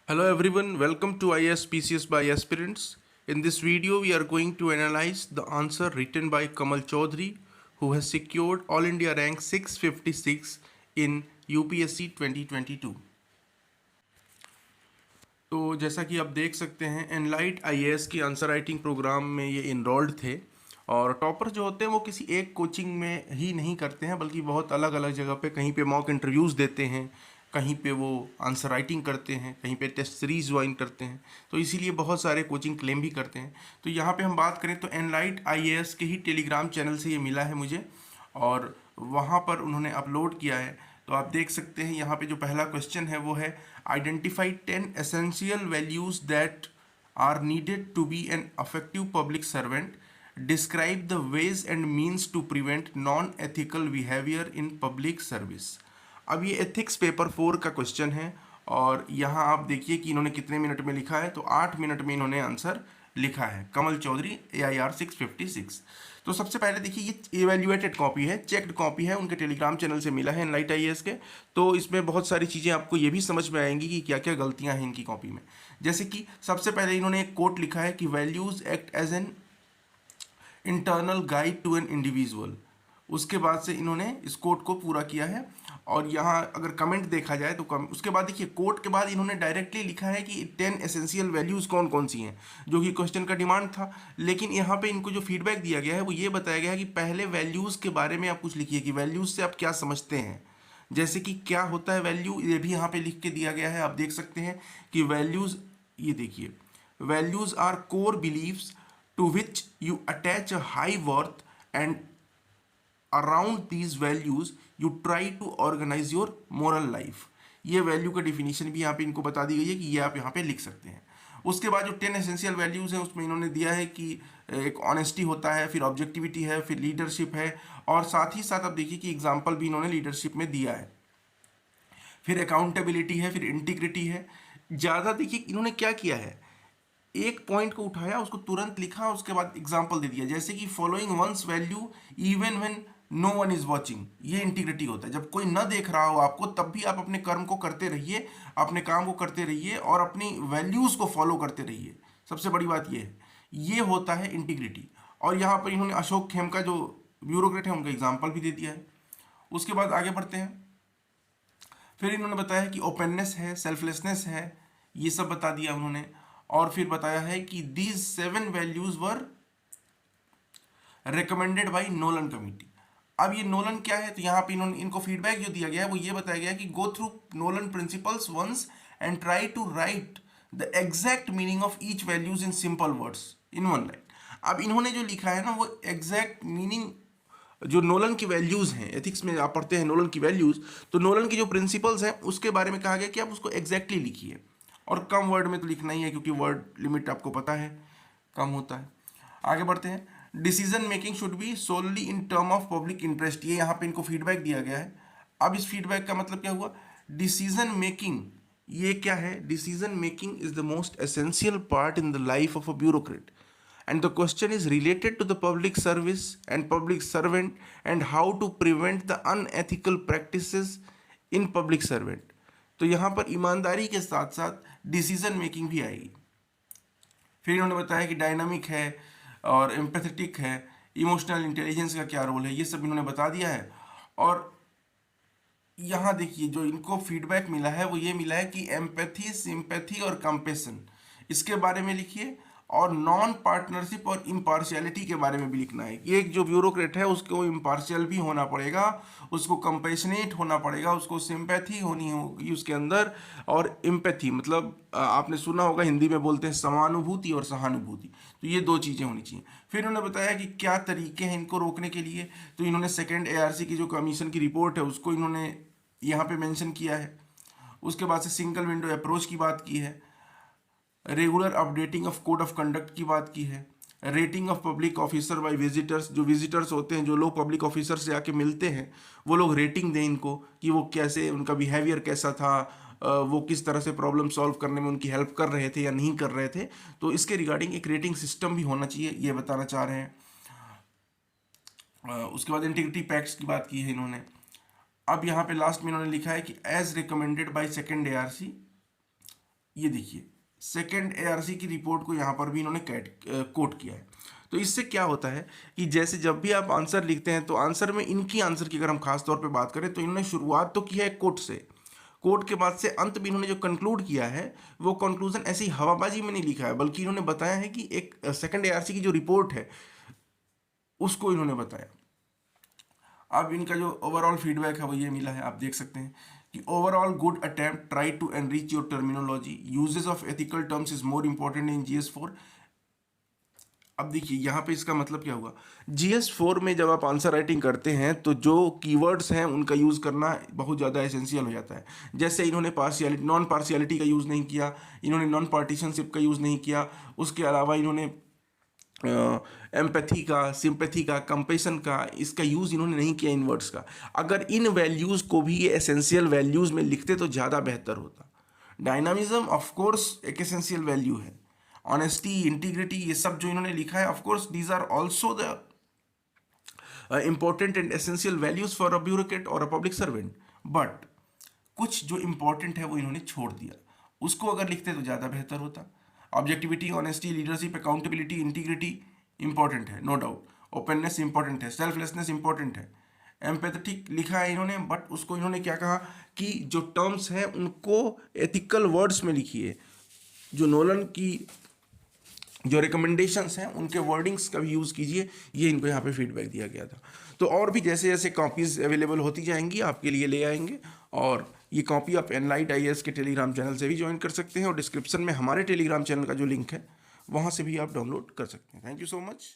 Hello everyone, welcome to IAS PCS by Aspirants. In this video, we are going to analyze the answer written by Kamal Chaudhary, who has secured All India rank 656 in UPSC 2022. तो जैसा कि आप देख सकते हैं, एनलाइट IAS की answer writing program में ये इनरोल्ड थे। और टॉपर जो होते हैं वो किसी एक कोचिंग में ही नहीं करते हैं, बल्कि बहुत अलग अलग जगह पे, कहीं पे मॉक इंटरव्यूज़ देते हैं, कहीं पे वो आंसर राइटिंग करते हैं, कहीं पे टेस्ट सीरीज ज्वाइन करते हैं। तो इसीलिए बहुत सारे कोचिंग क्लेम भी करते हैं। तो यहाँ पे हम बात करें तो एनलाइट आईएएस के ही टेलीग्राम चैनल से ये मिला है मुझे, और वहाँ पर उन्होंने अपलोड किया है। तो आप देख सकते हैं यहाँ पे जो पहला क्वेश्चन है वो है identify 10 essential values that are needed to be an effective public servant, describe the ways and means to prevent non ethical behaviour in public service. अब ये एथिक्स पेपर 4 का क्वेश्चन है, और यहाँ आप देखिए कि इन्होंने कितने मिनट में लिखा है। तो 8 मिनट में इन्होंने आंसर लिखा है, कमल चौधरी AIR 656। तो सबसे पहले देखिए, ये एवेल्युएटेड कॉपी है, चेक्ड कॉपी है, उनके टेलीग्राम चैनल से मिला है एनलाइट आईएएस के। तो इसमें बहुत सारी चीज़ें आपको ये भी समझ में आएंगी कि क्या क्या गलतियां हैं इनकी कॉपी में। जैसे कि सबसे पहले इन्होंने एक कोट लिखा है कि values act as an internal guide to an individual. उसके बाद से इन्होंने इस कोट को पूरा किया है। और यहाँ अगर कमेंट देखा जाए तो उसके बाद देखिए, कोट के बाद इन्होंने डायरेक्टली लिखा है कि 10 एसेंशियल वैल्यूज कौन कौन सी हैं, जो कि क्वेश्चन का डिमांड था। लेकिन यहाँ पे इनको जो फीडबैक दिया गया है वो ये बताया गया है कि पहले वैल्यूज के बारे में आप कुछ लिखिए कि वैल्यूज से आप क्या समझते हैं। जैसे कि क्या होता है वैल्यू, ये भी यहाँ पे लिख के दिया गया है। आप देख सकते हैं कि वैल्यूज, ये देखिए, values are core beliefs to which you attach a high worth, and around these values you try to organize your moral life। ये वैल्यू का डिफिनीशन भी यहाँ पे इनको बता दी गई है कि ये आप यहाँ पे लिख सकते हैं। उसके बाद जो 10 एसेंशियल वैल्यूज़ हैं उसमें इन्होंने दिया है कि एक ऑनेस्टी होता है, फिर ऑब्जेक्टिविटी है, फिर लीडरशिप है, और साथ ही साथ आप देखिए कि एग्जाम्पल भी इन्होंने लीडरशिप में दिया है। फिर अकाउंटेबिलिटी है, फिर इंटीग्रिटी है। ज़्यादा देखिए इन्होंने क्या किया है, एक पॉइंट को उठाया, उसको तुरंत लिखा, उसके बाद एग्जाम्पल दे दिया। जैसे कि following one's value even when no one is watching, ये इंटीग्रिटी होता है। जब कोई न देख रहा हो आपको, तब भी आप अपने कर्म को करते रहिए, अपने काम को करते रहिए, और अपनी वैल्यूज को फॉलो करते रहिए। सबसे बड़ी बात ये है, ये होता है इंटीग्रिटी। और यहाँ पर इन्होंने अशोक खेमका जो ब्यूरोक्रेट है उनका एग्जाम्पल भी दे दिया है। उसके बाद आगे बढ़ते हैं। फिर इन्होंने बताया कि ओपननेस है, सेल्फलेसनेस है, ये सब बता दिया उन्होंने। और फिर बताया है कि these 7 values were recommended by Nolan committee. अब ये नोलन क्या है, तो यहाँ पे इन्होंने, इनको फीडबैक जो दिया गया है वो ये बताया गया है कि go through Nolan principles once and try to write the exact meaning of each values in simple words in one line. अब इन्होंने जो लिखा है ना, वो एग्जैक्ट मीनिंग, जो नोलन की वैल्यूज हैं, एथिक्स में आप पढ़ते हैं नोलन की वैल्यूज, तो नोलन की जो प्रिंसिपल्स हैं उसके बारे में कहा गया कि आप उसको एग्जैक्टली लिखिए, और कम वर्ड में तो लिखना ही है, क्योंकि वर्ड लिमिट आपको पता है कम होता है। आगे बढ़ते हैं। Decision making should be solely in term of public interest, ये यहाँ पे इनको फीडबैक दिया गया है। अब इस फीडबैक का मतलब क्या हुआ, डिसीजन मेकिंग, ये क्या है, decision making is the most essential part in the life of a bureaucrat, and the question is related to the public service and public servant and how to prevent the unethical practices in public servant। तो यहाँ पर ईमानदारी के साथ साथ decision making भी आएगी। फिर इन्होंने बताया कि डायनामिक है और एम्पैथेटिक है, इमोशनल इंटेलिजेंस का क्या रोल है, ये सब इन्होंने बता दिया है। और यहाँ देखिए, जो इनको फीडबैक मिला है वो ये मिला है कि एम्पैथी, सिंपैथी और कंपेशन, इसके बारे में लिखिए, और नॉन पार्टनरशिप और इम्पार्शियलिटी के बारे में भी लिखना है। एक जो ब्यूरोक्रेट है उसको इम्पार्शियल भी होना पड़ेगा, उसको कंपेशनेट होना पड़ेगा, उसको सिंपैथी होनी होगी उसके अंदर, और एम्पैथी मतलब आपने सुना होगा, हिंदी में बोलते हैं समानुभूति और सहानुभूति। तो ये 2 चीज़ें होनी चाहिए। फिर इन्होंने बताया कि क्या तरीके हैं इनको रोकने के लिए। तो इन्होंने सेकेंड ARC की जो कमीशन की रिपोर्ट है उसको इन्होंने यहाँ पे मेंशन किया है। उसके बाद से सिंगल विंडो अप्रोच की बात की है, regular updating of code of conduct की बात की है, rating of public officer by visitors, जो विजिटर्स होते हैं, जो लोग पब्लिक ऑफिसर से आके मिलते हैं, वो लोग रेटिंग दें इनको कि वो कैसे, उनका बिहेवियर कैसा था, वो किस तरह से प्रॉब्लम सॉल्व करने में उनकी हेल्प कर रहे थे या नहीं कर रहे थे। तो इसके रिगार्डिंग एक रेटिंग सिस्टम भी होना चाहिए, ये बताना चाह रहे हैं। उसके बाद इंटीग्रिटी पैक्ट्स की बात की है इन्होंने। अब यहाँ पे लास्ट में इन्होंने लिखा है कि as recommended by second ARC, ये देखिए सेकेंड एआरसी की रिपोर्ट को यहाँ पर भी इन्होंने कोट किया है। तो इससे क्या होता है कि जैसे जब भी आप आंसर लिखते हैं तो आंसर में इनकी आंसर की अगर हम खास तौर पे बात करें तो इन्होंने शुरुआत तो की है कोट से, कोट के बाद से अंत में इन्होंने जो कंक्लूड किया है वो कंक्लूजन ऐसी हवाबाजी में नहीं लिखा है, बल्कि इन्होंने बताया है कि एक सेकेंड एआरसी की जो रिपोर्ट है उसको इन्होंने बताया। अब इनका जो ओवरऑल फीडबैक है वो ये मिला है, आप देख सकते हैं कि overall good attempt, try to enrich your terminology, uses of ethical terms is more important in GS4। अब देखिए यहाँ पे इसका मतलब क्या हुआ, GS4 में जब आप आंसर राइटिंग करते हैं तो जो कीवर्ड्स हैं उनका यूज़ करना बहुत ज़्यादा एसेंशियल हो जाता है। जैसे इन्होंने पार्शियलिटी, नॉन पार्शियलिटी का यूज़ नहीं किया, इन्होंने नॉन पार्टीशनशिप का यूज़ नहीं किया, उसके अलावा इन्होंने एम्पैथी का, सिंपैथी का, कंपेशन का, इसका यूज़ इन्होंने नहीं किया इन वर्ड्स का। अगर इन वैल्यूज़ को भी ये एसेंशियल वैल्यूज़ में लिखते तो ज़्यादा बेहतर होता। डायनामिज्म ऑफ कोर्स एक एसेंशियल वैल्यू है, ऑनेस्टी, इंटीग्रिटी, ये सब जो इन्होंने लिखा है of course these are also the important and essential values for a bureaucrat और अ पब्लिक सर्वेंट, बट कुछ जो इंपॉर्टेंट है वो इन्होंने छोड़ दिया, उसको अगर लिखते तो ज़्यादा बेहतर होता। Objectivity, honesty, leadership, accountability, integrity important है, नो डाउट। ओपननेस इंपॉर्टेंट है, सेल्फलेसनेस इंपॉर्टेंट है, एम्पैथेटिक लिखा है इन्होंने, बट उसको इन्होंने क्या कहा कि जो टर्म्स हैं उनको एथिकल वर्ड्स में लिखिए। जो नोलन की जो रिकमेंडेशंस हैं उनके वर्डिंग्स का भी यूज़ कीजिए, ये इनको यहाँ पे फीडबैक दिया गया था। तो और भी जैसे जैसे कॉपीज़ अवेलेबल होती जाएंगी आपके लिए ले आएंगे, और ये कॉपी आप एनलाइट IAS के टेलीग्राम चैनल से भी ज्वाइन कर सकते हैं, और डिस्क्रिप्शन में हमारे टेलीग्राम चैनल का जो लिंक है वहाँ से भी आप डाउनलोड कर सकते हैं। Thank you so much.